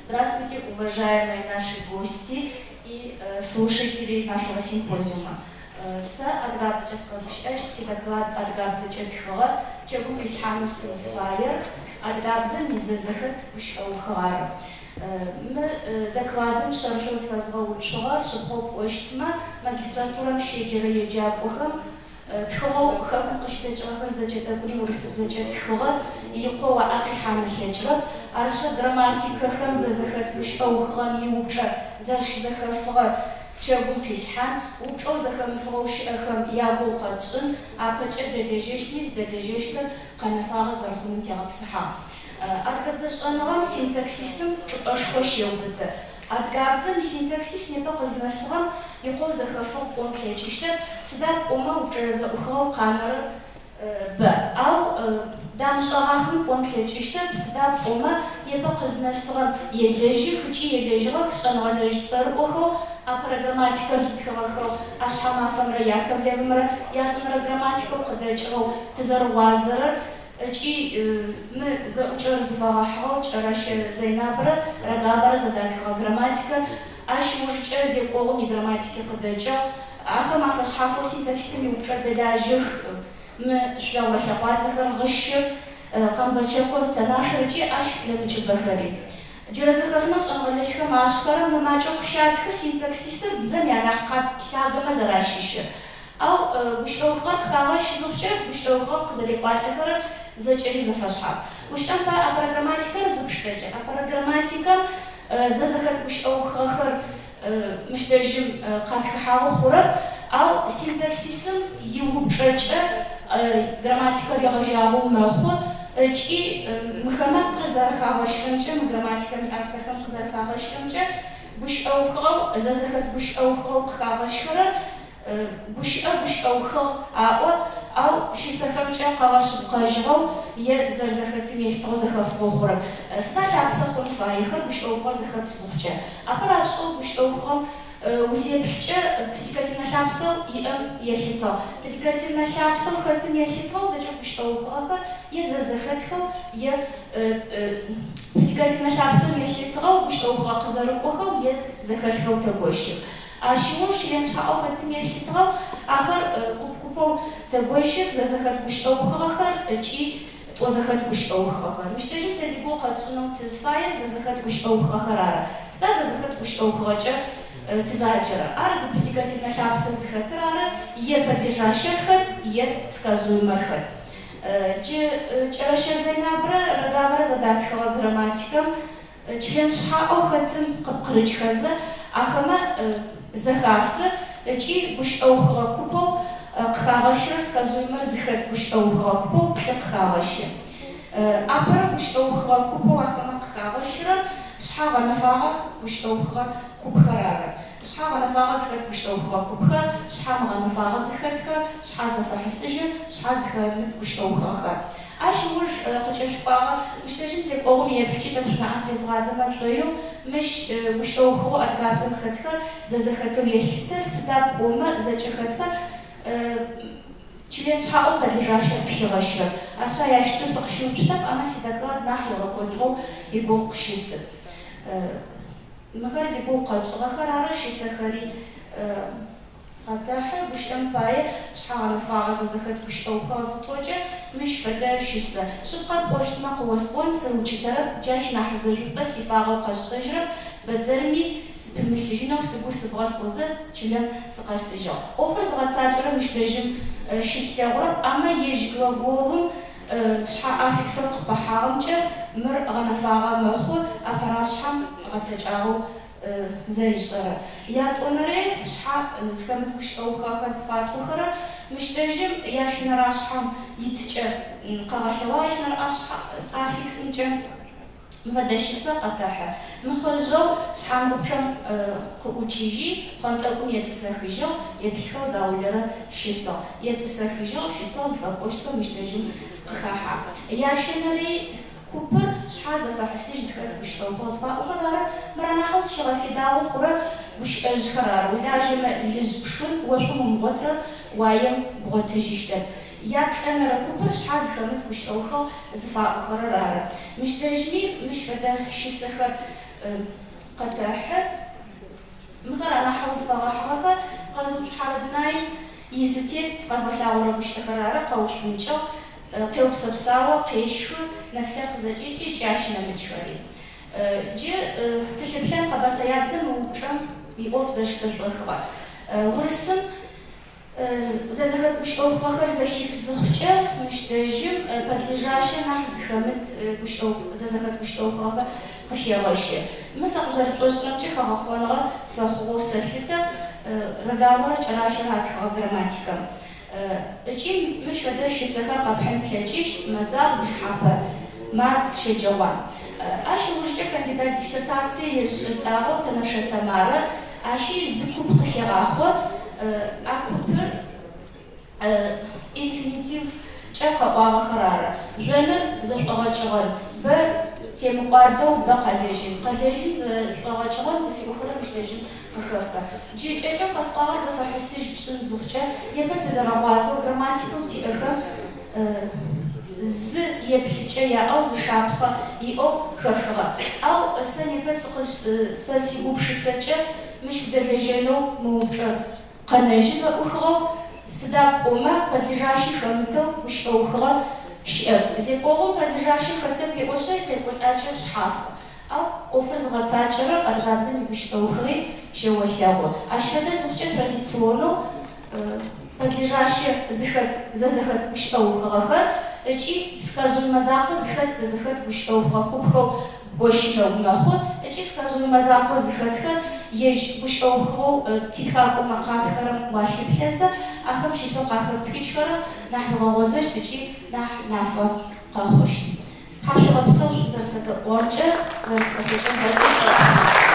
Здравствуйте, уважаемые наши гости и слушатели нашего симпозиума. С адгабзаческого доклад адгабзачетхора, чего присхану сфайер, адгабза миззахат ушаухар. Мы докладом шаржил созвал учила, шипоп оштма, магистратурам шеджера еджабухам, تخلو خم قشة جرها زجت أقولي ورس زجت خلا يقوى أقي حامل شجرة عرش دراماتيك خم زخت وش أو خلام يوجا زرش زخفرة شابون كيسحان وشو زخم فروش خم يابو قدشن عبج دلجيش نيز دلجيش قنفار زرخون تجاب صحة أركبزش أنا رام سينتاكسيسم أشخاص يوبده أتقابزم سينتاكسيس نبقى زنسرم يقول زخفر قوم كيجشت سداب أما وجرز أخو قانر ب أو دام شراهم قوم كيجشت سداب أما يبقى زنسرم يلجي خشي يلجرا خشان ولا يجسر أخو أبرغراماتيكا زخفر أشحما فمر ياكم لمر ياتمر غراماتيكا قدجرو تزر وازر أجي م زوجر زواحو جرش زينابرة رجابرة زداتها غراماتيكا أش مش زي قوم غراماتيكا قدجا آخر ما فشحفو سينتاكسيم يوجر دلاجه م شلون وشقات ذكر غش قام بتشكر تناشر جي أش لمج بخري جرز خفناش أنا ليش ما أشكر ما جوك شاتك سينتاكسيس بزم يعني حقات شاق ما زراشيش أو وش لو قرط خارج زوجة وش لو قرط زي قاتل زجري زفشحة وش أنت أبرغراماتيكا زبشتجة أبرغراماتيكا زخت وش أو خخر مش تجم قاتك حاو خورة أو سينتاكسيسم يوجرج غراماتيكا يغجابو مخو جي مخمم قزر خاوشنجة غراماتيكا أفتكم قزر خاوشنجة وش أو خو زخت وش أو خو خاوشخرة وش أو خو أو شي سخرجة قواش بقاجرو يزرزختي يشتغل زخف بخورة سناجع بسخون فايخر وش أو خو زخف زخجة أبرا أشتغل وش أو خو وزيبشة بتكاتنا شابسو يلحيطا بتكاتنا شابسو خاتم يلحيطا زجاج وش أو خو يزرزختو بتكاتنا شابسو يلحيطا وش أو خو قزر بخو يزخرجو تبوشي أشوش ينشأ خاتم يلحيطا آخر كوبو تبوشك زخت وش أو خاخر جي وزخت وش أو خاخر مش تجي تزيبو قد سنو تزفايا زخت وش أو خاخرارا ستا زخت وش أو خاجر تزاجرا أرز بتكاتنا شابس زخرارا يبرجاشر خد يسكازوي مرخد جي جراشر زينابرا رجابرا زدات خوا غراماتيكم член شحا أو خاتم قبقرج خزة أخما زخاف جي وش أو خاكوبو قخاغشر سكازويمر زخت وش أو خاكوبو قخاغشر أبرا وش أو خاكوبو أخما قخاغشر شحا غنفاغا وش أو خاكوبخرارا شحا غنفاغا زخت وش أو خاكوبخر شحا غنفاغا زختخر شحا زفح السجن شحا زخمت وش أو خاخر أش وش قتش باغا مش تجي زي قوم يبكي تبغى عن تزغازنا تويو مش وش أو خو أتقابل زختخر زختو يشتى سداب وما زختخر член шао подлежащий пхилашер. Аша я что сохщу читав, она сидаклад нахила котру и был кшицы. Махарзи был качла харара шисахари قطعها وش أمباية شحال فاغز زخت وش أو فاز توجه مش فدار شيسة شقق وش ما قوسقون سوتش ترى جاش نحزر بس يفاغو قش تجرب بتزرمي ستمشيجنا وسبو سبغاس وزر تشلم سقاس تجا أوفر زغت ساجرة مش لازم شيء ثورة أما يجوا بوهم شحال أفكسر بحارمجة مر غنفاغا مخو أبراشهم غتجاو زي الشرع يا تونري شحال زكمت وش أو كاكا زفات أخرى مش لازم ياش نراشهم يتجا قاشوا ياش نراشها أفكس نجم مفدش سقطها مخرجوا شحال بكم كوتشيجي قانت لكم يتسخجوا يبيخوا زاولرا شيسا يتسخجوا شيسا زفاقوشتكم مش لازم قخاحة ياش نري كوبر شحال زفاح السيج زكرت وش أو بوزفا وخرارا مرنا حوض شغفي داو خرار وش أزخرار ولا جمع الجزبشون وشهم مغتر وايم بغتجيشتر яплӏэнэрэ купыр шъхьа зыхэмыт гущыӏэухэу зыфаӏохэрэр ары. Мыщ дэжьми мыщ фэдэ щысэхэр къэтэхьы. Мыхэр анахьэу зыфэгъэхьыгъэхэр къэзыуцухьэрэ дунаим исытет къэзгъэлъагъорэ гущыӏэхэр ары къэушъункӏэу къеупсэпсауэ къещхы нэфлъэ къызэкӏыкӏи икӏи нэмыкӏхэри. Джы тылъыплъэм къэбэтаябзэм ыупчӏэм иӏоф зэщызэшӏохыгъэ. Урысым зэзыхэт гущыӏэухэхэр зэхифзыхъукӏэ мыщ дэжьым подлежащэ нахь зыхэмыт зэзыхэт гущыӏэухэхэр къыхегъэщы. Мы сэ къызэрытӏощӏырэмкӏэ хэгъэхъоныгъэ фэхъугъэу сэлъытэ роговор кӏэращэрэ атхыгъэ грамматикэм. Ыкӏи мыщ фэдэ щысэхэр къэпхьын плъэкӏыщт мэзагъ бжыхьапэ маз щэджэгъуан. Ащ иужькӏэ кандидат диссертацие ешӏытагъэу Тэнэшэ Тамарэ ащи зы куп къыхегъахъо. А купыр инфинитив кӏэ къэӏуагъэхэр ары. Жъоныр зэшӏогъэкӏыгъэр бэ темыкъуадэу бэ къэлэжьын. Къэлэжьын зэшӏогъэкӏыгъэр зыфиӏохэрэм мыщ дэжьым къыхэфэ. Джыкӏэкӏэ къэсӏуагъэр зэфэхьысыжь пшӏын зыхъукӏэ непэ тызэрэгъуазэу грамматикэу тиӏэхэм зы еплъыкӏэ яӏэу зы шапхъэ иӏэу хэхыгъэ. Ау сэ непэ сэ сигупшысэкӏэ мыщ удэлэжьэнэу мыупчӏэ къэнэжьы зэӏухыгъэу сыда пӏомэ подлежащи хэмытэу гущыӏэухыгъэ щыӏэп. Зекӏогъэу подлежащи хэтэм пеӏошъэ къекӏолӏакӏэ шъхьафэ. Ау ӏофыр зыгъэцакӏэрэр адыгабзэм игущыӏэухыгъи щеолъэгъу. Ащ фэдэ зыхъукӏэ традиционнэу подлежащи зэзыхэт гущыӏэухыгъэхэр ыкӏи сказуемэ закъо зэзыхэт гущыӏэухыгъэ купхэу гощынэу мэхъу. Ыкӏи сказуемэ закъо зыхэтхэр ежь гущыӏэухыгъэу титхакӏо мэкъатхэрэм уалъыплъэсэ ахэм щысэу къахэтхыкӏхэрэм нахь мыгъэгъозэщт ыкӏи нахь нафэ къэхъущт. Хьашъугъэпсэу зэрэсэдэӏугъэкӏэ зэрэсэдэӏугъэ